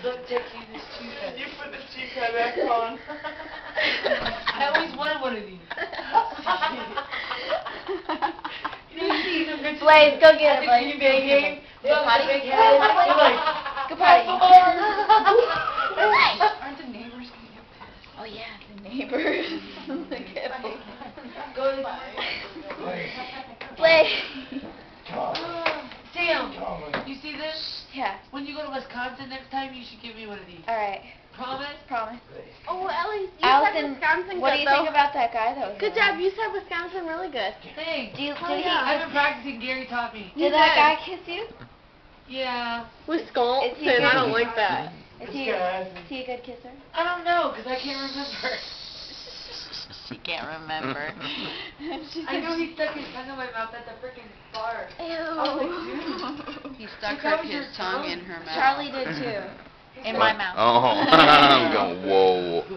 look, take you this cheetah. You put the cheetah back on. I always wanted one of these. You know, you see some pictures. Blaze, go get it, Blaze. Blaze. They all have big heads. They're like, Go potty. aren't the neighbors gonna get pissed? Oh yeah, the neighbors. Go to Blaze. Sam, you see this? Yeah. When you go to Wisconsin next time, you should give me one of these. All right. Promise? Promise. Oh, Ellie, you Allison, said Wisconsin what do good, you think though. about that guy that was Good there? job. You said Wisconsin really good. Thanks. Did I've been practicing. Gary taught me. Did that guy kiss you? Yeah. Wisconsin? Is he good? I don't like that. Is he a good kisser? I don't know, because I can't remember. She can't remember. I know he stuck his tongue in my mouth at the freaking bar. Ew. He stuck his tongue in her mouth. Charlie did too. In my mouth. Oh, I'm going, whoa. You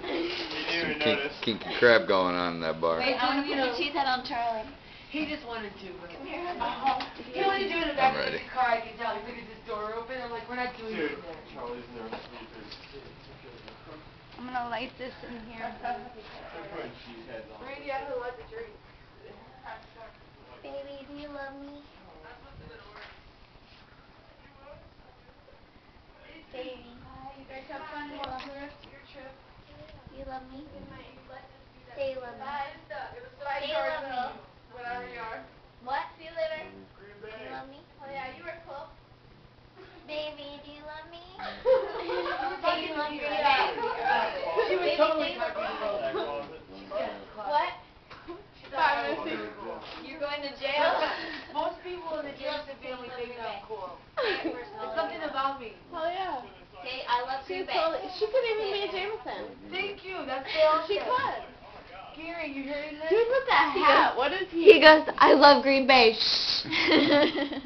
Some notice. kinky crap going on in that bar. Wait, I want to put the cheese head on Charlie. He just wanted to. But Come here. he wanted to do it in the back I'm of ready. the car. I can tell. He's like, is this door open? I'm like, we're not doing Dude, it there. Charlie's never sleeping. I'm gonna light this in here. They're putting cheese heads on. Randy, I would like to drink. Baby, do you love me? Baby. You guys have fun while your trip. You love me? Say you love me. It was so Say you love me. Whatever you are. What? See you later. Green Do you love me? Oh yeah, you were cool. Baby, do you love me? Say you love me. She was Baby, totally say you love talking me. about What? Bye, Missy. You're going to jail? Most people in the Jameson family think I'm cool. It's something about me. Oh yeah. Say, I love She you, totally. She could even be a Jameson. Thank you. That's what they all She say. could. Gary, you hearing this? Dude with that hat. What is He goes, I love Green Bay.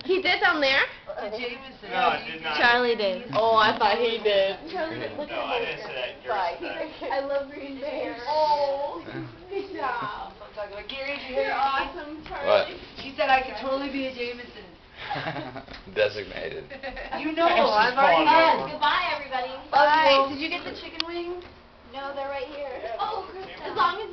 He did down there? The Jameson. No, I did not. Charlie did. Oh, I thought he did. Charlie did. Look No, at I him. didn't say that. Gary said that. I love Green Bay. Oh, good job. I'm talking about Gary. Did you hear You're me? awesome, What? Charlie. She said I could totally be a Jameson. Designated. You know, She's I've already falling had. over. Goodbye, everybody. Bye. Did you get the chicken wings? No, they're right here. Oh, as long as